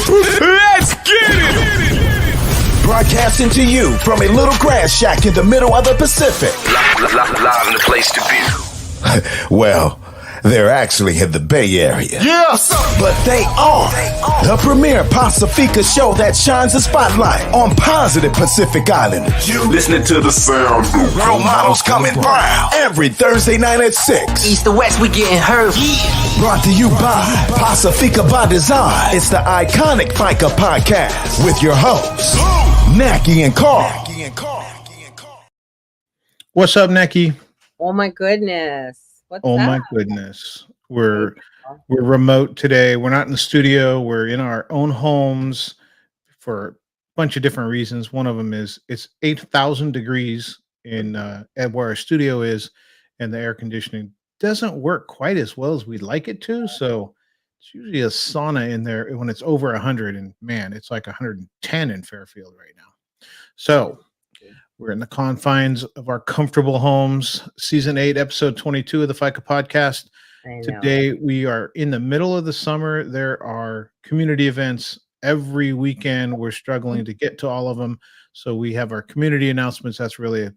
Let's get it! Broadcasting to you from a little grass shack in the middle of the Pacific. Live in the place to be. Well, they're actually in the Bay Area. Yeah! But they are the premier Pacifica show that shines a spotlight on positive Pacific Islanders. You listening to the sound. Role models coming brown every Thursday night at 6. East to west, we getting hurt. Brought to you by Pacifica by Design. It's the iconic Faika Podcast with your hosts, Naki and Carl. What's up, Neki? Oh my goodness. What's Oh that? my goodness. We're remote today. We're not in the studio. We're in our own homes for a bunch of different reasons. One of them is it's 8,000 degrees in at where our studio is, and the air conditioning doesn't work quite as well as we'd like it to. So it's usually a sauna in there when it's over 100, and man, it's like 110 in Fairfield right now. So we're in the confines of our comfortable homes. Season 8, episode 22 of the FICA podcast. Today, we are in the middle of the summer. There are community events every weekend. We're struggling to get to all of them. So we have our community announcements. That's really a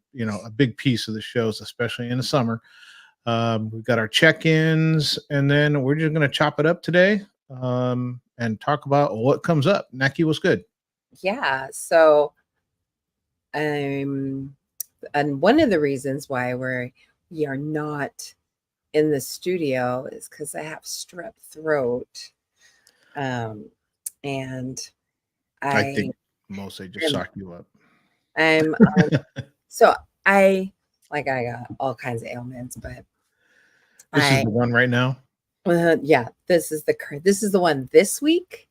big piece of the shows, especially in the summer. We've got our check-ins, and then we're just going to chop it up today and talk about what comes up. Naki, what's good? Yeah. So, and one of the reasons why we are not in the studio is because I have strep throat, and I think mostly just suck you up. I'm so I got all kinds of ailments, but this is the one right now. Yeah, this is the one this week.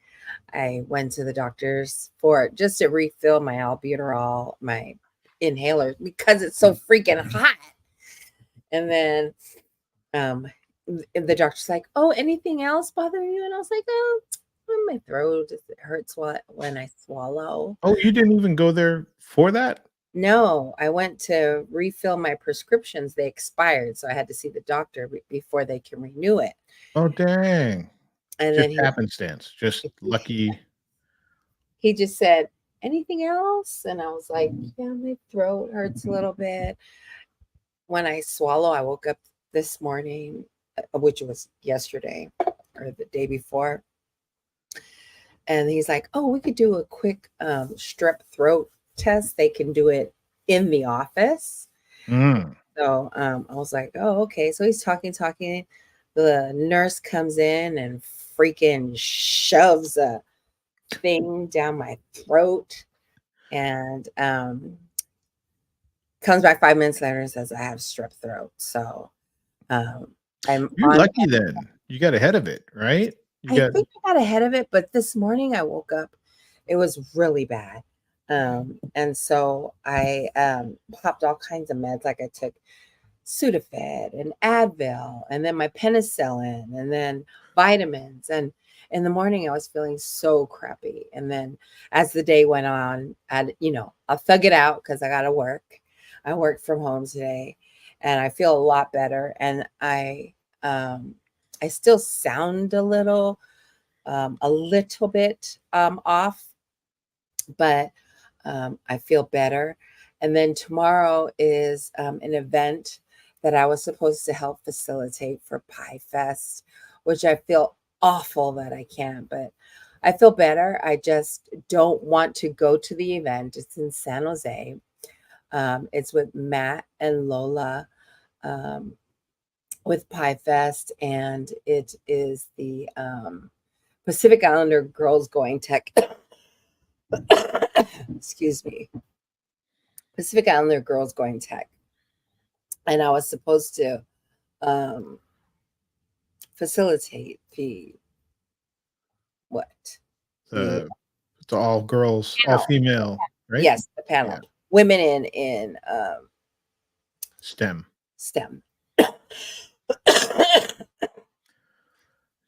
I went to the doctor's for just to refill my albuterol, my inhaler, because it's so freaking hot. And then the doctor's like, "Oh, anything else bothering you?" And I was like, "Oh, my throat it hurts when I swallow." Oh, you didn't even go there for that? No, I went to refill my prescriptions. They expired, so I had to see the doctor before they can renew it. Oh, dang. And just then happenstance, just lucky. He just said, "Anything else?" And I was like, "Yeah, my throat hurts a little bit." When I swallow, I woke up this morning, which was yesterday or the day before. And he's like, "Oh, we could do a quick strep throat test. They can do it in the office." So I was like, "Oh, okay." So he's talking. The nurse comes in and freaking shoves a thing down my throat, and comes back 5 minutes later and says I have strep throat. So you're lucky then. You got ahead of it, right? I think I got ahead of it, but this morning I woke up, it was really bad. And so I popped all kinds of meds. Like I took Sudafed and Advil, and then my penicillin, and then vitamins. And in the morning I was feeling so crappy. And then as the day went on, I'll thug it out because I got to work. I worked from home today, and I feel a lot better. And I still sound a little bit off, but I feel better. And then tomorrow is an event that I was supposed to help facilitate for Pie Fest, which I feel awful that I can't, but I feel better. I just don't want to go to the event. It's in San Jose. It's with Matt and Lola with Pie Fest, and it is the Pacific Islander Girls Going Tech. Excuse me. Pacific Islander Girls Going Tech. And I was supposed to facilitate the it's all girls, all female, right? Yes, the panel. Yeah. Women in STEM.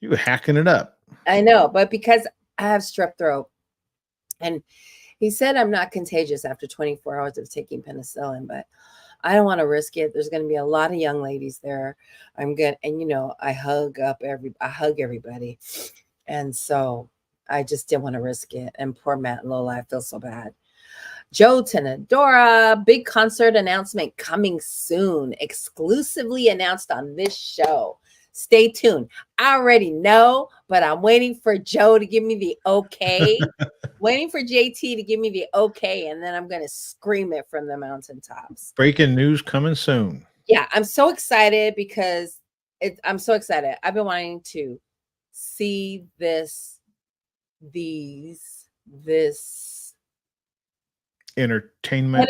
You were hacking it up. I know, but because I have strep throat, and he said I'm not contagious after 24 hours of taking penicillin, but I don't want to risk it. There's going to be a lot of young ladies there. I'm good, and I hug everybody, and so I just didn't want to risk it. And poor Matt and Lola, I feel so bad. Joe Tenadora, big concert announcement coming soon, exclusively announced on this show. Stay tuned. I already know, but I'm waiting for Joe to give me the okay. Waiting for JT to give me the okay, and then I'm going to scream it from the mountaintops. Breaking news coming soon. Yeah, I'm so excited because I'm so excited. I've been wanting to see this Entertainment.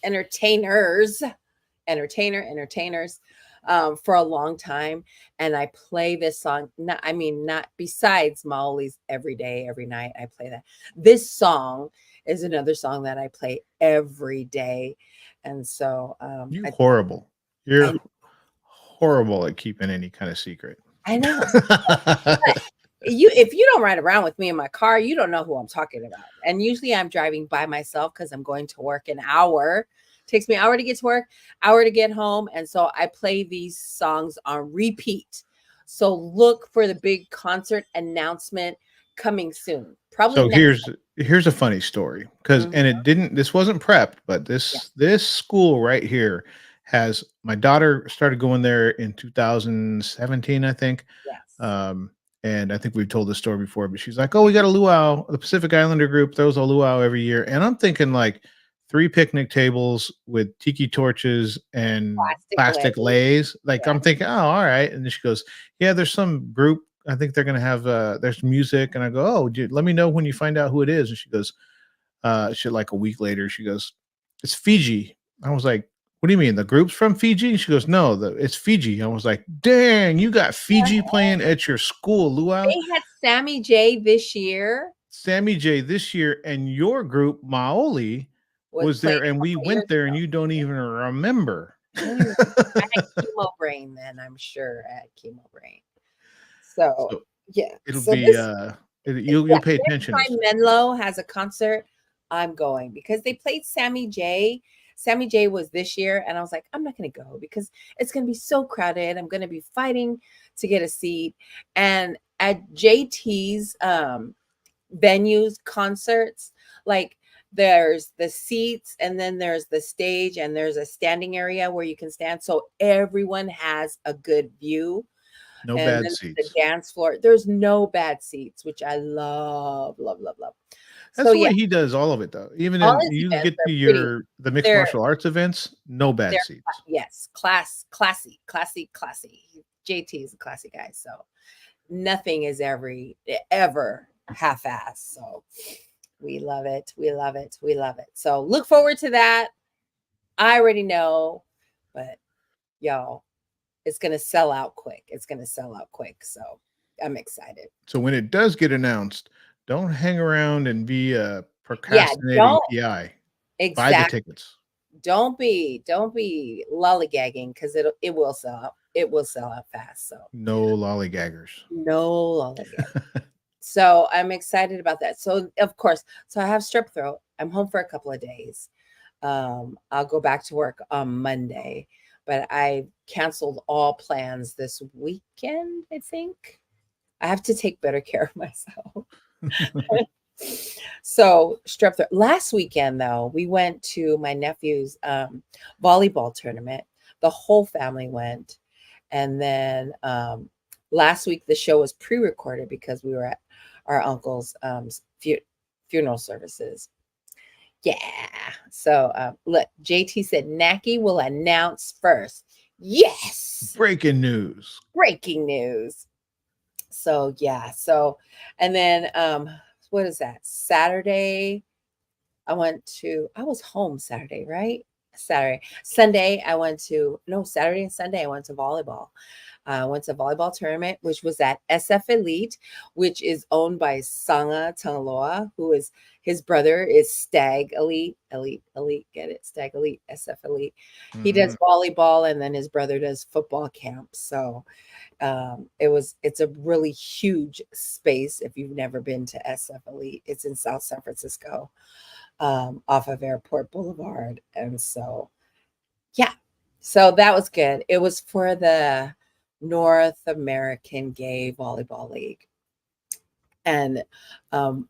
entertainers for a long time, and I play this song. Not besides Mauli's every day, every night. I play that. This song is another song that I play every day, and so You're horrible. You're horrible at keeping any kind of secret. I know. If you don't ride around with me in my car, you don't know who I'm talking about. And usually I'm driving by myself because I'm going to work an hour. It takes me an hour to get to work, hour to get home. And so I play these songs on repeat. So look for the big concert announcement coming soon. Probably. So here's a funny story because this wasn't prepped, but this school right here has, my daughter started going there in 2017, I think. Yes. And I think we've told this story before, but she's like, oh, we got a luau, the Pacific Islander group throws a luau every year. And I'm thinking like 3 picnic tables with tiki torches and plastic lays. Like, I'm thinking, oh, all right. And then she goes, yeah, there's some group. I think they're going to have, there's music. And I go, oh, dude, let me know when you find out who it is. And she goes, like a week later, she goes, it's Fiji. I was like, what do you mean? The group's from Fiji? She goes, no, it's Fiji. I was like, dang, you got Fiji playing at your school, luau? They had Sammy J this year. And your group, Maoli, was there, and we went there, and you don't even remember. I had chemo brain then, I'm sure. I had chemo brain. So yeah. It'll be you'll pay attention. Next time Menlo has a concert, I'm going because they played Sammy J. Sammy J was this year, and I was like, I'm not going to go because it's going to be so crowded. I'm going to be fighting to get a seat. And at JT's venues, concerts, like there's the seats, and then there's the stage, and there's a standing area where you can stand. So everyone has a good view. No bad seats. The dance floor. There's no bad seats, which I love, love, love, love. That's the way he does all of it, though. Even if you get to the mixed martial arts events, no bad seats. Yes, classy. JT is a classy guy, so nothing is ever half-assed. So we love it. So look forward to that. I already know, but y'all, it's gonna sell out quick. So I'm excited. So when it does get announced, don't hang around and be a procrastinating PI. Exactly. Buy the tickets. Don't be lollygagging because it will sell out. It will sell out fast. So no lollygaggers. So I'm excited about that. So of course, I have strep throat. I'm home for a couple of days. I'll go back to work on Monday, but I canceled all plans this weekend. I think I have to take better care of myself. So strep throat. Last weekend, though, we went to my nephew's volleyball tournament. The whole family went. And then last week, the show was pre-recorded because we were at our uncle's funeral services. Yeah. So look, JT said Naki will announce first. Yes. Breaking news. So yeah. So, and then what is that? Saturday, I was home Saturday, right? Sunday, Saturday and Sunday, I went to volleyball. I went to a volleyball tournament, which was at SF Elite, which is owned by Sanga Tangaloa, who is his brother is Stag Elite, get it? Stag Elite, SF Elite. Mm-hmm. He does volleyball, and then his brother does football camp. So it's a really huge space. If you've never been to SF Elite, it's in South San Francisco, off of Airport Boulevard. And so, yeah, so that was good. It was for the North American Gay Volleyball League. And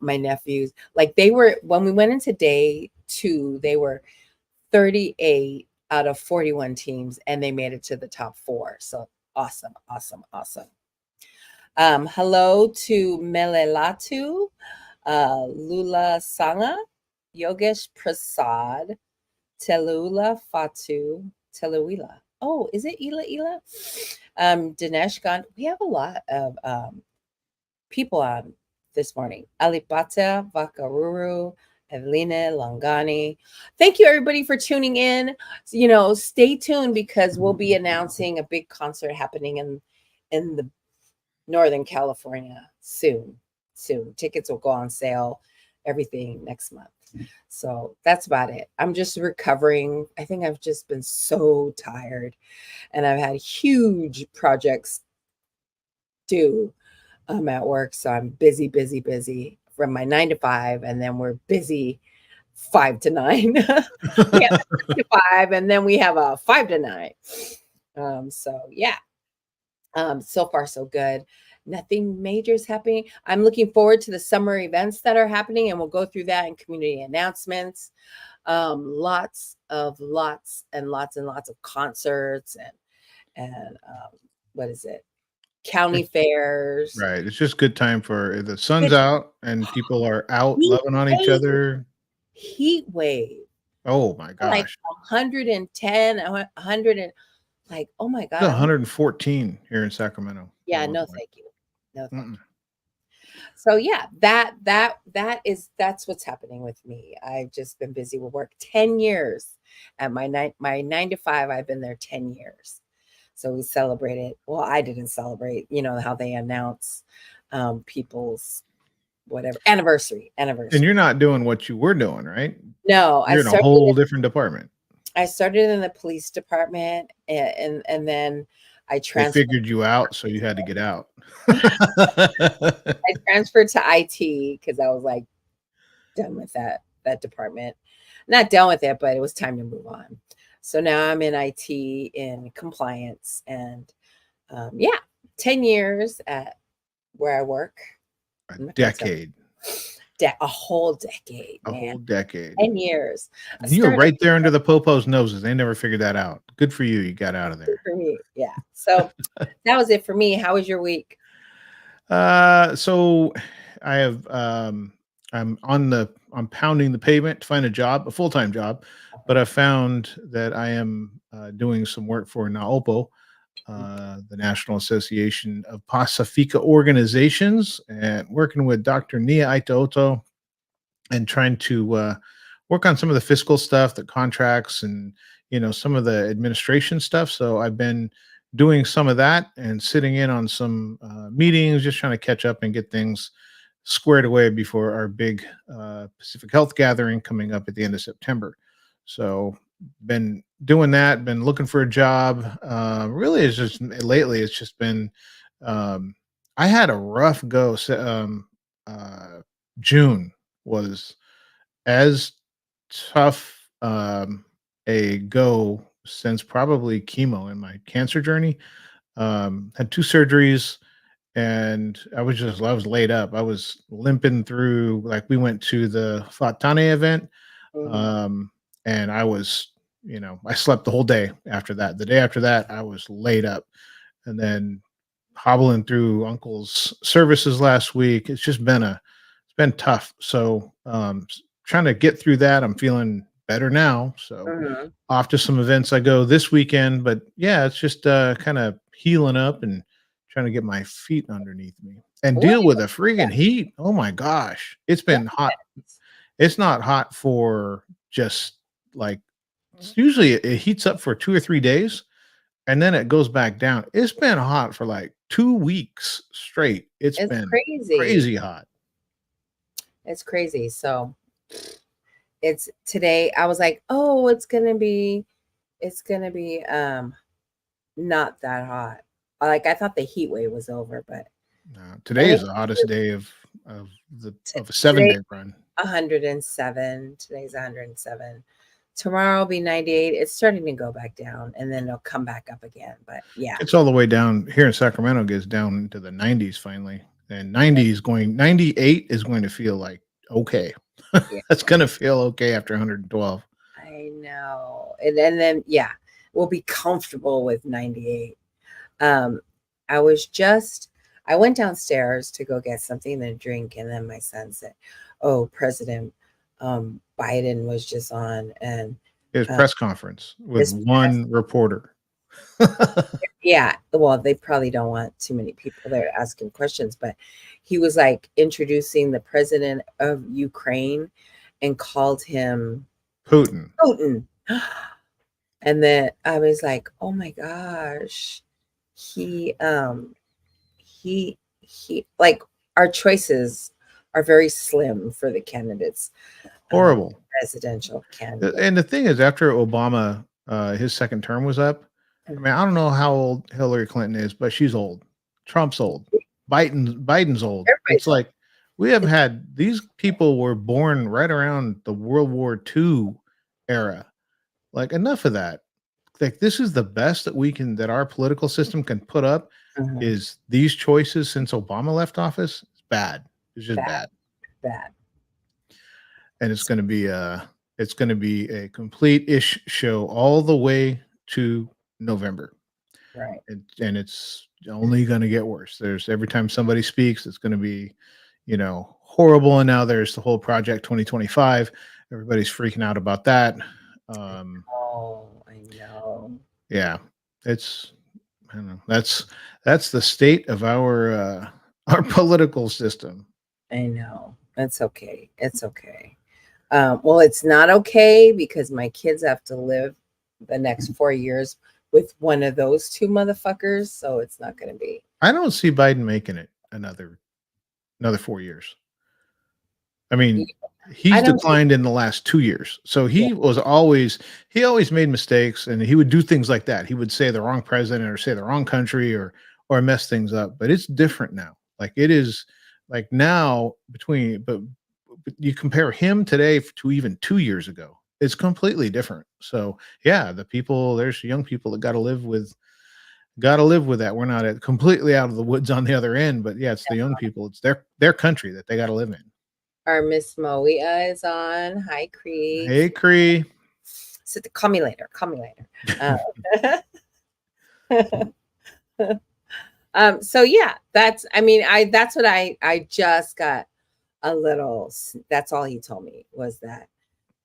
my nephews, like they were, when we went into day 2, they were 38 out of 41 teams, and they made it to the top 4. So awesome, awesome, awesome. Hello to Melelatu, Lula Sanga, Yogesh Prasad, Telula Fatu, Teluila. Oh, is it Ila? Dinesh Gandhi. We have a lot of people on this morning. Alipata Vakaruru, Evelina Langani. Thank you, everybody, for tuning in. Stay tuned because we'll be announcing a big concert happening in the Northern California soon. Tickets will go on sale, everything next month. So that's about it. I'm just recovering. I think I've just been so tired, and I've had huge projects due at work. So I'm busy from my 9 to 5, and then we're busy 5 to 9. We have 9 to 5, and then we have a 5 to 9. So yeah. So far so good. Nothing major is happening. I'm looking forward to the summer events that are happening, and we'll go through that in community announcements. Lots and lots of concerts and what is it? County fairs. Right. It's just good time for the sun's out and people are out loving on each other. Heat wave. Oh my gosh. Like 110, 100 and like, oh my God. It's 114 here in Sacramento. Yeah, no, thank you. No, thank you. So yeah, that's what's happening with me. I've just been busy with work. 10 years at my 9 to 5. I've been there 10 years. So we celebrated. Well, I didn't celebrate, how they announce people's whatever anniversary. And you're not doing what you were doing, right? No, you're in a whole different department. I started in the police department, and then I transferred. They figured you out, so you had to get out. I transferred to IT because I was like done with that department. Not done with it, but it was time to move on. So now I'm in IT in compliance, and 10 years at where I work. A decade. A whole decade. A whole decade. 10 years. You're right there under the popos' noses. They never figured that out. Good for you. You got out of there. Good for me. Yeah. So that was it for me. How was your week? So I have I'm pounding the pavement to find a full-time job, but I found that I am doing some work for NAOPO, the National Association of Pasifika Organizations, and working with Dr. Nia Aitoto and trying to work on some of the fiscal stuff, the contracts, and some of the administration stuff. So I've been doing some of that and sitting in on some meetings, just trying to catch up and get things squared away before our big Pacific Health gathering coming up at the end of September. So been doing that, been looking for a job. Really, it's just lately, it's just been, I had a rough go. June was as tough a go since probably chemo in my cancer journey. Had 2 surgeries, and I was laid up. I was limping through, like we went to the Fatane event. And I was, I slept the whole day after that. The day after that, I was laid up, and then hobbling through uncle's services last week. It's just been tough. So, trying to get through that. I'm feeling better now. So off to some events I go this weekend, but yeah, it's just kind of healing up and trying to get my feet underneath me and deal with the freaking heat. Oh my gosh. It's been hot. It's not hot for just like, usually it heats up for 2 or 3 days and then it goes back down. It's been hot for like 2 weeks straight. It's been crazy hot. It's crazy. So it's today. I was like, oh, it's gonna be not that hot. Like I thought the heat wave was over, but today is the hottest day of a 7-day run. 107. Today's 107. Tomorrow will be 98. It's starting to go back down, and then it'll come back up again. But yeah, it's all the way down here in Sacramento. Gets down into the 90s finally. And 98 is going to feel like okay. Yeah. That's going to feel okay after 112. I know. And then yeah, we'll be comfortable with 98. Um, I went downstairs to go get something to drink, and then my son said, "Oh, President Biden was just on," and His uh, press conference with his press. one reporter. Yeah, well, they probably don't want too many people there asking questions, but he was like introducing the president of Ukraine and called him Putin. Putin. And then I was like, "Oh my gosh." He like our choices are very slim for the candidates, Horrible. presidential candidate. And the thing is, after Obama, his second term was up, I mean, I don't know how old Hillary Clinton is, but she's old. Trump's old. Biden's old. Everybody's It's like we have had these people were born right around the World War II era. Like enough of that. Like this is the best that our political system can put up Mhm. is these choices since Obama left office. It's bad. It's just bad. Bad. And it's going to be a complete ish show all the way to November. Right. And it's only going to get worse. There's every time somebody speaks, it's going to be, horrible. And now there's the whole Project 2025. Everybody's freaking out about that. Oh, I know. Yeah, it's I don't know. That's the state of our political system. I know. It's okay. It's okay. Well, it's not okay because my kids have to live the next 4 years with one of those two motherfuckers. So it's not going to be. I don't see Biden making it another 4 years. I mean, he's declined in the last 2 years. So he always made mistakes, and he would do things like that. He would say the wrong president or say the wrong country or mess things up. But it's different now. Like it is like now but you compare him today to even 2 years ago, it's completely different. So yeah, there's young people that got to live with that. We're not completely out of the woods on the other end, but yeah, it's the young people. It's their country that they got to live in. Our Miss Moia is on. Hi, Cree. Hey, Cree. So call me later. So yeah, that's what I just got a little. That's all he told me was that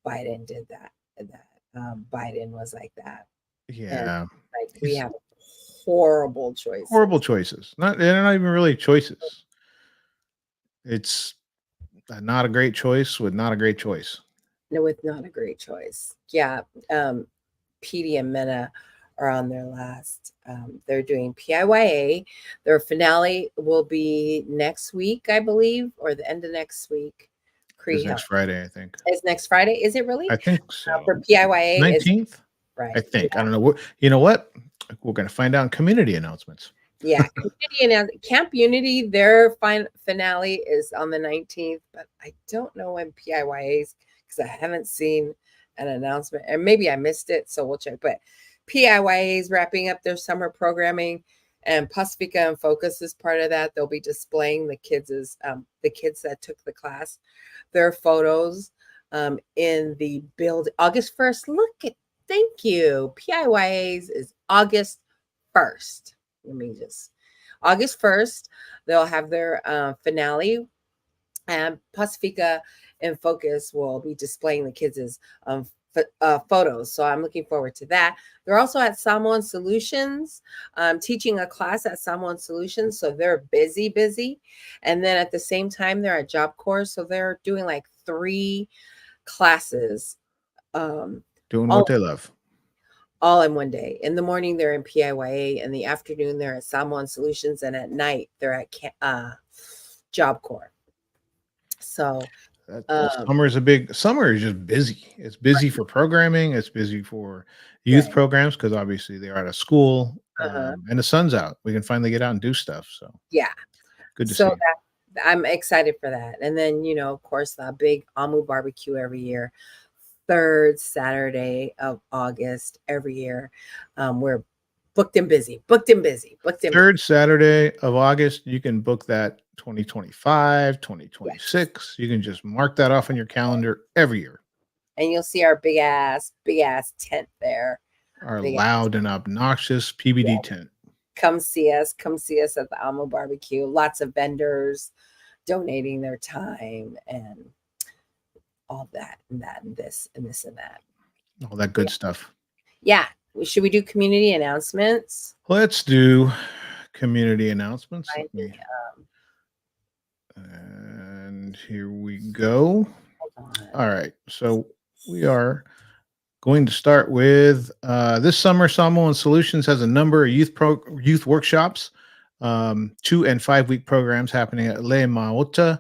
Biden did that. Biden was like that. Yeah, and, like we have horrible choices. They're not even really choices. It's not a great choice with not a great choice. No, with not a great choice. Yeah. Petey and Mena are on their last. They're doing PIYA. Their finale will be next week, I believe, or the end of next week. It's next Friday, I think. It's next Friday. Is it really? I think so. For PIYA, 19th. Right. I think. I don't know. You know what? We're going to find out in community announcements. Yeah, Camp Unity, their finale is on the 19th, but I don't know when PIYA's because I haven't seen an announcement, and maybe I missed it, so we'll check. But PIYA is wrapping up their summer programming, and Pacifica and Focus is part of that. They'll be displaying the kids that took the class, their photos in the build August 1st. Thank you. PIYA's is August 1st. August 1st, they'll have their finale, and Pacifica and Focus will be displaying the kids' photos. So I'm looking forward to that. They're also at Samoan Solutions, teaching a class at Samoan Solutions. So they're busy. And then at the same time, they're at Job Corps. So they're doing like 3 classes. Doing what they love. All in one day. In the morning, they're in PIYA. In the afternoon, they're at Samoan Solutions. And at night, they're at Job Corps. So summer is just busy. It's busy for programming. It's busy for youth programs because obviously they're out of school and the sun's out. We can finally get out and do stuff. So yeah, good to see. I'm excited for that. And then, of course, the big Amu barbecue every year. 3rd Saturday of August every year. We're booked and busy. 3rd Saturday of August, you can book that 2025, 2026. You can just mark that off on your calendar every year. And you'll see our big ass tent there. Our Big loud and obnoxious PBD tent. Come see us at the Almo Barbecue. Lots of vendors donating their time and all that and that and this and this and that. All that good stuff. Yeah. Should we do community announcements? Let's do community announcements. And here we go. All right. So we are going to start with this summer. Samoan Solutions has a number of youth workshops, 2 and 5 week programs happening at Le Maota.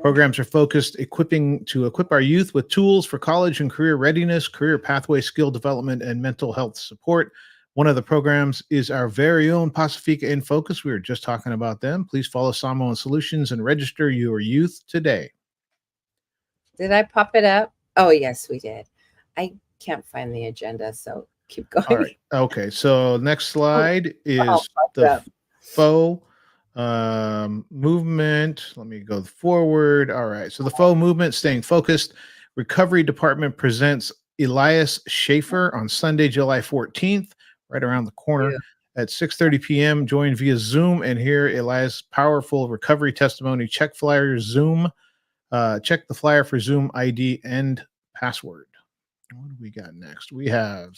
Programs are focused to equip our youth with tools for college and career readiness, career pathway, skill development, and mental health support. One of the programs is our very own Pacifica in Focus. We were just talking about them. Please follow Samoan Solutions and register your youth today. Did I pop it up? Oh, yes, we did. I can't find the agenda, so keep going. All right. Okay. So next slide is the faux movement. Let me go forward. All right. So the faux movement, staying focused. Recovery Department presents Elias Schaefer on Sunday, July 14th, right around the corner at 6:30 p.m. Join via Zoom and hear Elias' powerful recovery testimony. Check flyer Zoom. Check the flyer for Zoom ID and password. What do we got next? We have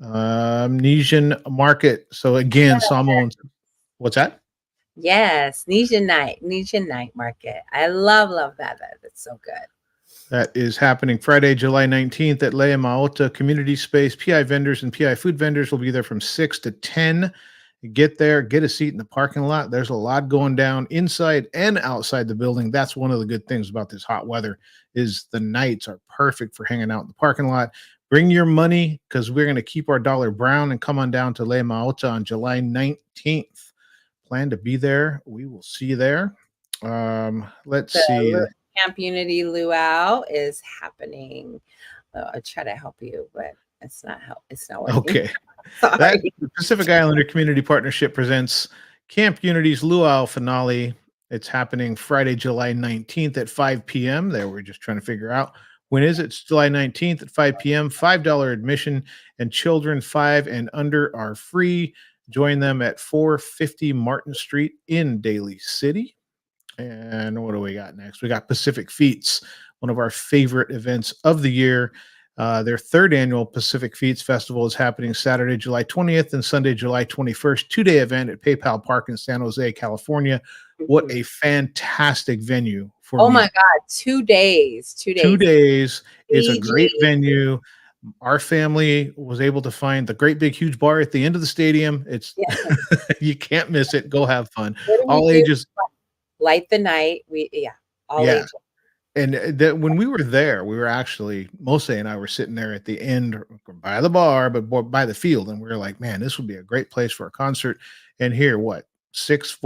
Nesian Market. So again, Samoans. What's that? Yes, Nesian Night Market. I love that. That's so good. That is happening Friday, July 19th at Lea Maota Community Space. PI vendors and PI food vendors will be there from 6 to 10. You get there, get a seat in the parking lot. There's a lot going down inside and outside the building. That's one of the good things about this hot weather is the nights are perfect for hanging out in the parking lot. Bring your money because we're going to keep our dollar brown and come on down to Lea Maota on July 19th. Plan to be there. We will see you there. Let's see. Camp Unity Luau is happening. I'll try to help you, but it's not working. Okay. That Pacific Islander Community Partnership presents Camp Unity's Luau finale. It's happening Friday, July 19th at 5 p.m. There, we're just trying to figure out when is it. It's July 19th at 5 p.m. $5 admission, and children 5 and under are free. Join them at 450 Martin Street in Daly City. And what do we got next? We got Pacific Feats, one of our favorite events of the year. Their 3rd annual Pacific Feats Festival is happening Saturday, July 20th and Sunday, July 21st. 2-day event at PayPal Park in San Jose, California. What a fantastic venue for my God, 2 days. 2 days. 2 days. It's a great venue. Our family was able to find the great big huge bar at the end of the stadium. It's you can't miss it. Go have fun. All ages. Light the night. All ages. And when we were there, we were actually, Mose and I were sitting there at the end by the bar, but by the field. And we were like, man, this would be a great place for a concert. And here, 6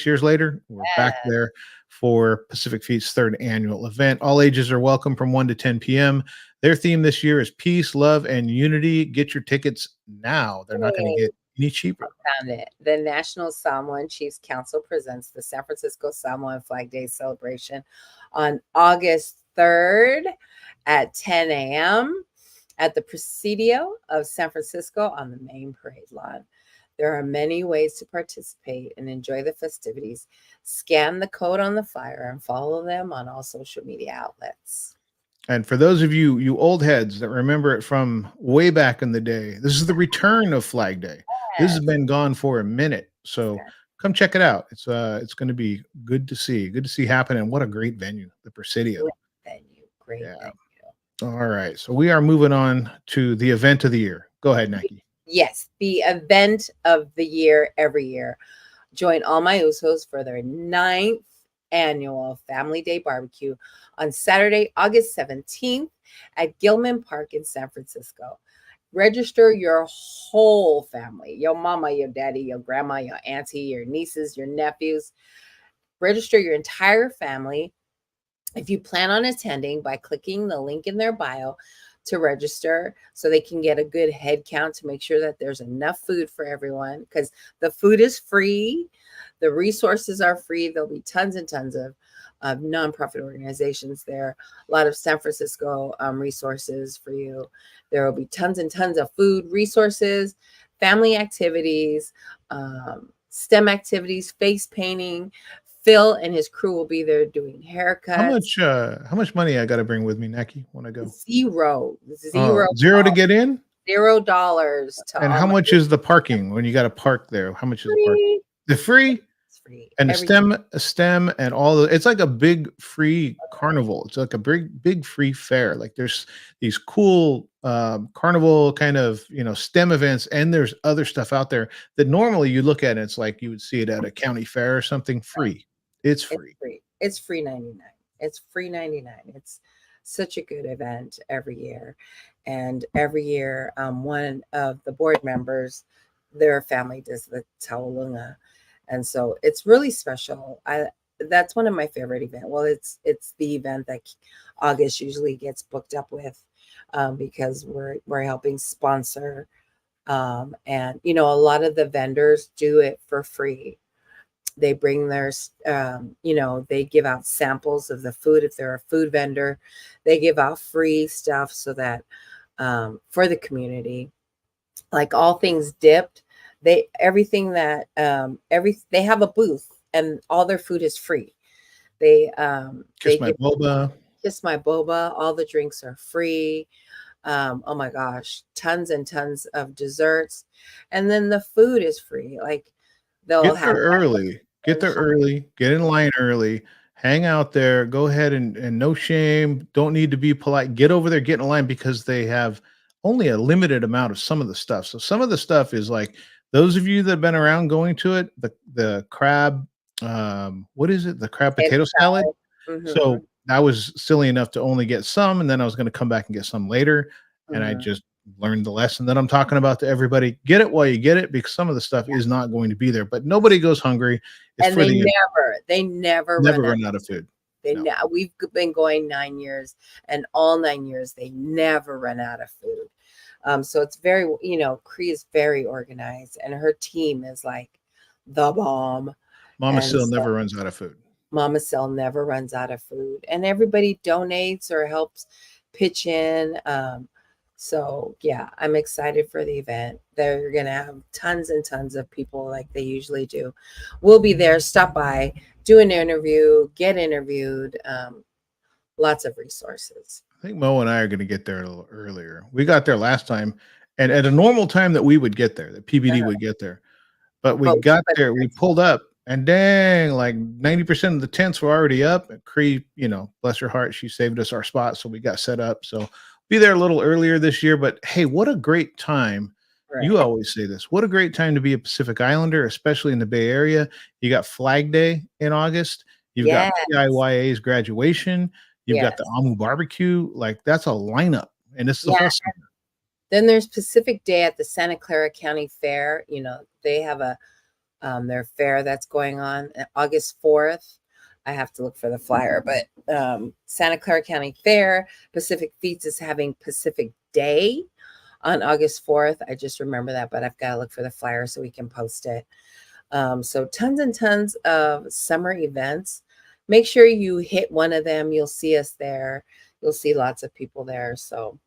years later, we're back there for Pacific Feats' 3rd annual event. All ages are welcome from 1 to 10 p.m. Their theme this year is peace, love, and unity. Get your tickets now. They're not going to get any cheaper. I found it. The National Samoan Chiefs Council presents the San Francisco Samoan Flag Day celebration on August 3rd at 10 a.m. at the Presidio of San Francisco on the main parade lawn. There are many ways to participate and enjoy the festivities. Scan the code on the flyer and follow them on all social media outlets. And for those of you old heads that remember it from way back in the day, this is the return of Flag Day. This has been gone for a minute. So come check it out. It's going to be good to see happen. And what a great venue, the Presidio. Great venue. All right. So we are moving on to the event of the year. Go ahead, Naki. Yes, the event of the year every year. Join all my Usos for their 9th annual Family Day Barbecue on Saturday, August 17th at Gilman Park in San Francisco. Register your whole family, your mama, your daddy, your grandma, your auntie, your nieces, your nephews. Register your entire family if you plan on attending by clicking the link in their bio to register so they can get a good head count to make sure that there's enough food for everyone, because the food is free. The resources are free. There'll be tons and tons of nonprofit organizations there. A lot of San Francisco resources for you. There will be tons and tons of food resources, family activities, STEM activities, face painting. Phil and his crew will be there doing haircuts. How much money I got to bring with me, Neki, when I go? Zero Zero to get in? $0 to And all how my much is the parking when you got to park there? How much is the parking? free. The free? It's free. And the Everything. STEM and all the, it's like a big free carnival. It's like a big free fair. Like there's these cool carnival kind of, STEM events, and there's other stuff out there that normally you look at it, it's like you would see it at a county fair or something. Free. It's It's free. free. It's free 99. It's free 99. It's such a good event every year. And every year, one of the board members, their family does the Taulunga. And so it's really special. That's one of my favorite events. Well, it's the event that August usually gets booked up with, because we're helping sponsor. And a lot of the vendors do it for free. They bring their, they give out samples of the food. If they're a food vendor, they give out free stuff so that for the community, like all things dipped, everything that they have a booth and all their food is free. They Kiss my boba. Kiss my boba. All the drinks are free. Oh my gosh, tons and tons of desserts, and then the food is free. Like they'll Get there have early. Get there early. Get in line early. Hang out there. Go ahead and no shame. Don't need to be polite. Get over there. Get in line because they have only a limited amount of some of the stuff. So some of the stuff is like those of you that have been around going to it. The crab. What is it? The crab potato salad. So I was silly enough to only get some, and then I was going to come back and get some later. And I just learned the lesson that I'm talking about to everybody. Get it while you get it, because some of the stuff is not going to be there, but nobody goes hungry. It's and for they never run out of food. We've been going 9 years, and all 9 years they never run out of food. So it's very, Cree is very organized, and her team is like the bomb. Mama still never runs out of food. Mama Cell never runs out of food, and everybody donates or helps pitch in. So yeah, I'm excited for the event. They're gonna have tons and tons of people like they usually do. We'll be there. Stop by, do an interview, get interviewed. Lots of resources. I think Mo and I are going to get there a little earlier. We got there last time, and at a normal time that we would get there, that PBD would get there. But we got there, we pulled up, and dang, like 90% of the tents were already up. And Cree, bless her heart, she saved us our spot, so we got set up. So be there a little earlier this year. But hey, what a great time. Right. You always say this. What a great time to be a Pacific Islander, especially in the Bay Area. You got Flag Day in August. You've got PIYA's graduation. You've got the Amu barbecue. Like, that's a lineup. And it's the whole summer. Then there's Pacific Day at the Santa Clara County Fair. They have their fair that's going on August 4th. I have to look for the flyer, but Santa Clara County Fair, Pacific Feats is having Pacific Day on August 4th. I just remember that, but I've got to look for the flyer so we can post it. So tons and tons of summer events. Make sure you hit one of them. You'll see us there. You'll see lots of people there. So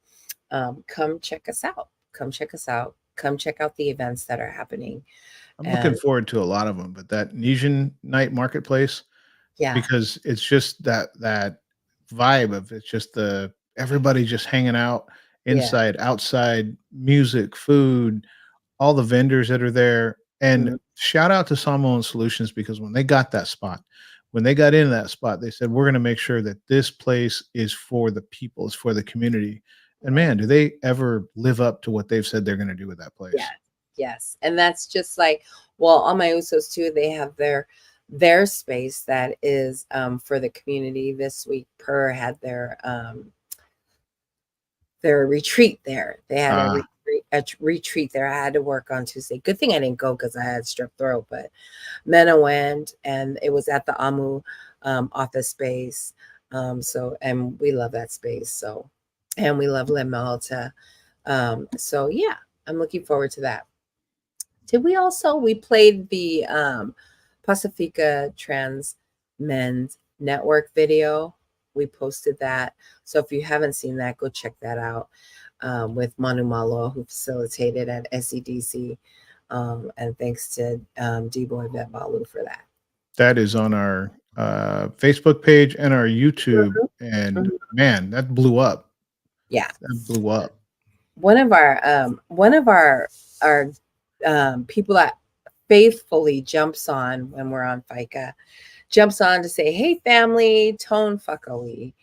come check us out. Come check us out. Come check out the events that are happening. I'm looking forward to a lot of them, but that Nesian night marketplace, because it's just that vibe of it's just everybody just hanging out inside, outside, music, food, all the vendors that are there. And shout out to Samoan Solutions, because when they got that spot, when they got into that spot, they said, we're going to make sure that this place is for the people, it's for the community. And man, do they ever live up to what they've said they're going to do with that place? Yes. And that's just like, well, all my Usos too, they have their space that is for the community. This week, Per had their retreat there. They had a retreat there. I had to work on Tuesday. Good thing I didn't go because I had strep throat, but Mena went, and it was at the Amu office space. And we love that space. So and we love Lynn Malta. So yeah, I'm looking forward to that. Did we played the Pacifica Trans Men's Network video. We posted that. So if you haven't seen that, go check that out with Manu Malo, who facilitated at SEDC. And thanks to D-Boy Vet Balu for that. That is on our Facebook page and our YouTube. Mhm. And Mhm. man, that blew up. Yeah. That blew up. One of our people that faithfully jumps on when we're on FICA, jumps on to say, "Hey family, Tone Fuckawy."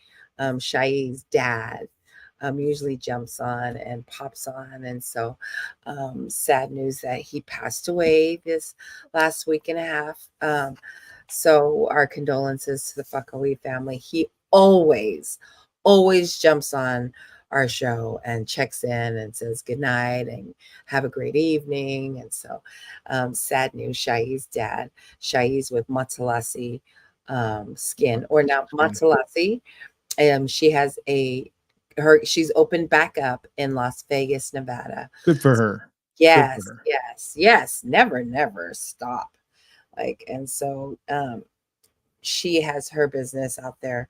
Shai's dad usually jumps on and pops on. And so sad news that he passed away this last week and a half. So our condolences to the Fuckawy family. He always jumps on our show and checks in and says good night and have a great evening. And so sad news, Shai's dad. Shai's with Matsalasi skin, or now Matsalasi. She has she's opened back up in Las Vegas, Nevada. Good for her. Yes, her. yes. Never stop. And so she has her business out there.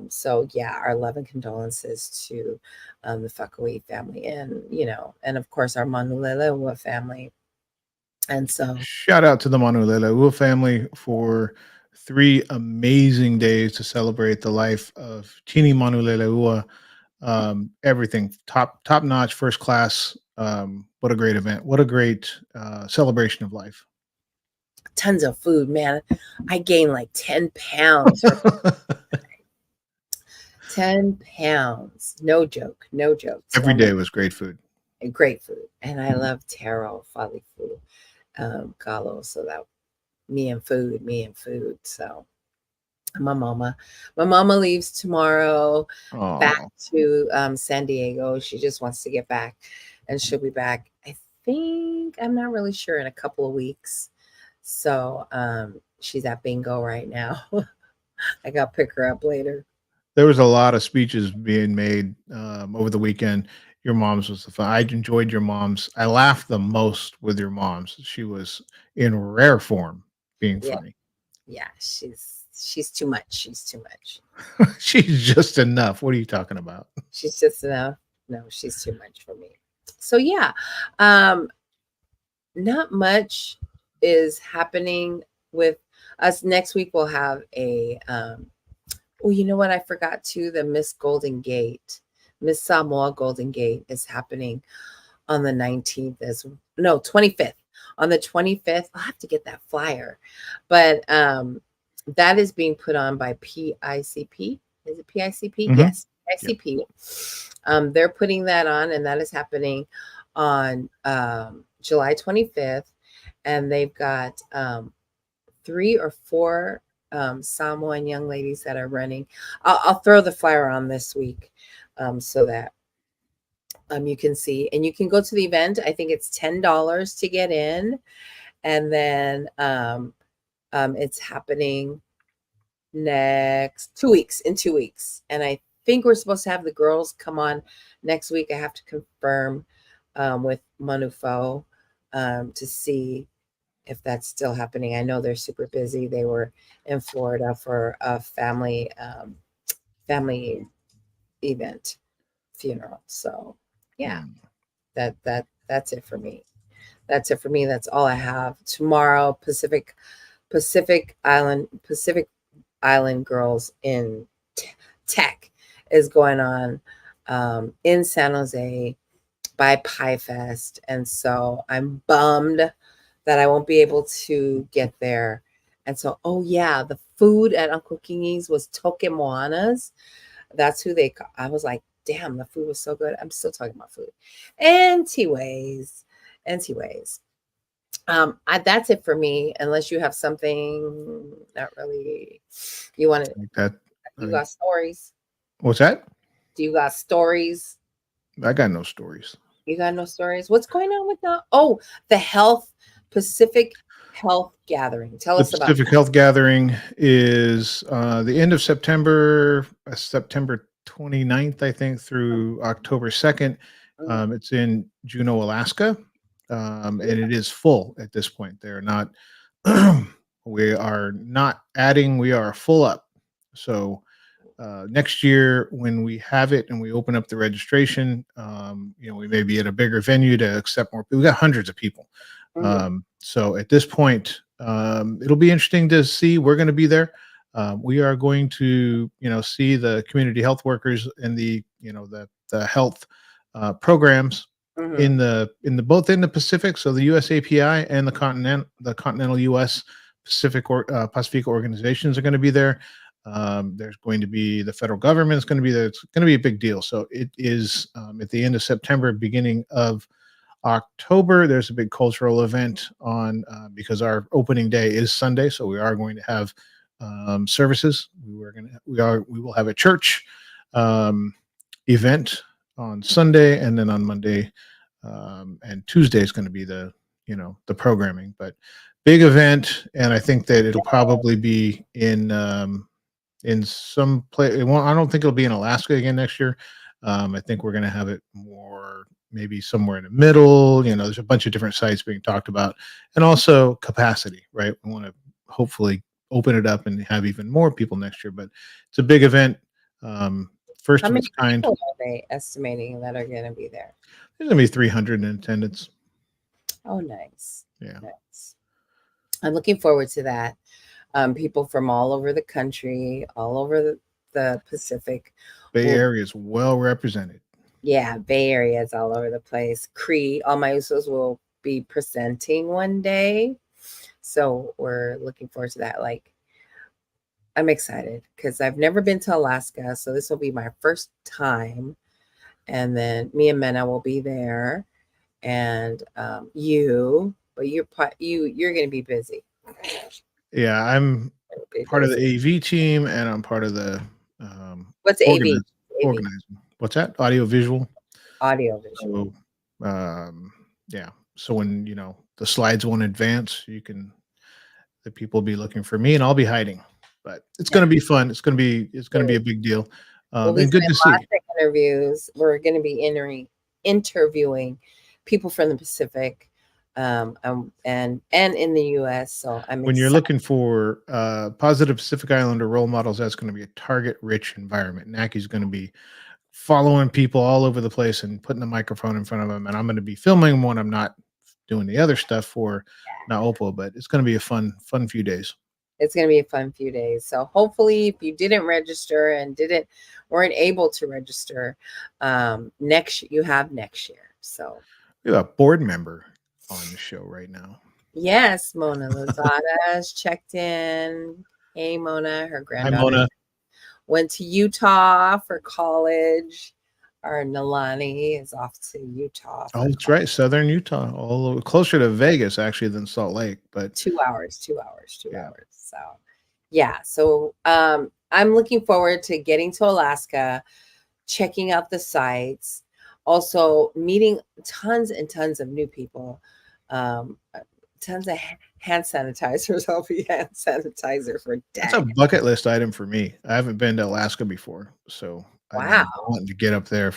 So yeah, our love and condolences to the Fakoi family, and and of course our Manulelewa family. And so shout out to the Manulelewa family for 3 amazing days to celebrate the life of Tini Manulelewa. Everything top notch, first class. What a great event! What a great celebration of life. Tons of food, man. I gained like 10 pounds. 10 pounds. No joke. Every day was great food. Great food. And I love taro, fali food, galo. So that me and food. So my mama leaves tomorrow. Aww. Back to San Diego. She just wants to get back, and she'll be back, I think, I'm not really sure, in a couple of weeks. So she's at bingo right now. I got to pick her up later. There was a lot of speeches being made over the weekend. Your mom's was the fun. I enjoyed your mom's. I laughed the most with your mom's. She was in rare form being funny. Yeah, she's too much. She's too much. She's just enough. What are you talking about? She's just enough. No, she's too much for me. So yeah, not much is happening with us. Next week we'll have a oh, you know what? I forgot too. The Miss Samoa Golden Gate is happening on the 19th 25th. On the 25th, I'll have to get that flyer. But that is being put on by PICP. Is it PICP? Mm-hmm. Yes, PICP. Yep. They're putting that on, and that is happening on July 25th. And they've got 3 or 4 Samoan young ladies that are running. I'll throw the flyer on this week so that you can see, and you can go to the event. I think it's $10 to get in, and then it's happening next 2 weeks, in 2 weeks. And I think we're supposed to have the girls come on next week. I have to confirm with Manufo to see if that's still happening. I know they're super busy. They were in Florida for a family event funeral. So yeah, that's it for me. That's it for me. That's all I have. Tomorrow, Pacific Island Girls in Tech is going on in San Jose by Pie Fest. And so I'm bummed that I won't be able to get there. And so, oh yeah, the food at Uncle Kingi's was Toke Moanas. That's who I was like, damn, the food was so good. I'm still talking about food. Anyways. That's it for me, unless you have something not really you want to. Like you got stories? What's that? Do you got stories? I got no stories. You got no stories? What's going on with the Pacific Health Gathering? Tell us about Pacific Health Gathering is the end of September, September 29th, I think, through October 2nd. It's in Juneau, Alaska, and it is full at this point. They're not. We are not adding. We are full up. So next year, when we have it and we open up the registration, we may be at a bigger venue to accept more people. We got hundreds of people. So at this point, it'll be interesting to see. We're going to be there. We are going to, see the community health workers and the health programs in the both in the Pacific. So the USAPI and the continental US Pacific organizations are going to be there. There's going to be the federal government is going to be there. It's going to be a big deal. So it is at the end of September, beginning of October. There's a big cultural event on because our opening day is Sunday, so we are going to have services. We will have a church event on Sunday, and then on Monday and Tuesday is going to be the programming. But big event, and I think that it'll probably be in some place. I don't think it'll be in Alaska again next year. I think we're going to have it more maybe somewhere in the middle. There's a bunch of different sites being talked about, and also capacity, right? We want to hopefully open it up and have even more people next year, but it's a big event. First How of many its kind. people are they estimating that are going to be there? There's going to be 300 in attendance. Oh, nice. Yeah. Nice. I'm looking forward to that. People from all over the country, all over the Pacific. Bay Area is well represented. Yeah, Bay Area is all over the place. Cree, all my usos will be presenting one day. So we're looking forward to that. Like, I'm excited because I've never been to Alaska. So this will be my first time. And then me and Mena will be there. And but you're going to be busy. Yeah, I'm part of the AV team, and I'm part of the what's AV? Organizing. What's that? Audio visual. So, yeah. So when the slides won't advance, the people will be looking for me, and I'll be hiding. But it's going to be fun. It's going to be a big deal. And good to see. Interviews. We're going to be interviewing people from the Pacific, and in the U.S. So when you're looking for positive Pacific Islander role models, that's going to be a target-rich environment. Naki's going to be following people all over the place and putting the microphone in front of them, and I'm going to be filming them when I'm not doing the other stuff for Naopo. But it's going to be a fun few days. It's going to be a fun few days. So hopefully, if you didn't register and weren't able to register, you have next year. So we have a board member on the show right now. Yes, Mona Lozada has checked in. Hey, Mona, her granddaughter. Hi, Mona. Went to Utah for college. Our Nalani is off to Utah. Oh, that's right. Southern Utah, all over, closer to Vegas actually than Salt Lake, but 2 hours. So yeah. So I'm looking forward to getting to Alaska, checking out the sites, also meeting tons and tons of new people. Tons of hand sanitizers. I'll be hand sanitizer for days. That's a bucket list item for me. I haven't been to Alaska before, so wow. I'm wanting to get up there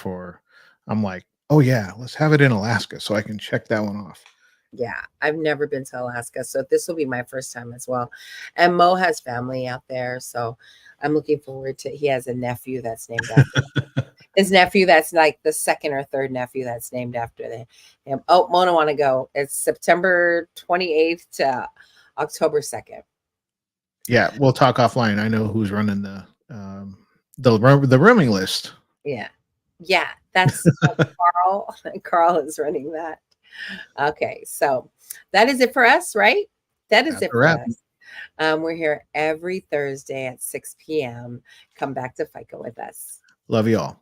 I'm like, oh yeah, let's have it in Alaska so I can check that one off. Yeah, I've never been to Alaska, so this will be my first time as well. And Mo has family out there, so I'm looking forward to. He has a nephew that's named after his nephew. That's like the second or third nephew that's named after him. Oh, Mona want to go. It's September 28th to October 2nd. Yeah, we'll talk offline. I know who's running the rooming list. Yeah, that's Carl. Carl is running that. Okay, so that is it for us, right? That's it for us. We're here every Thursday at 6 p.m. Come back to FICA with us. Love you all.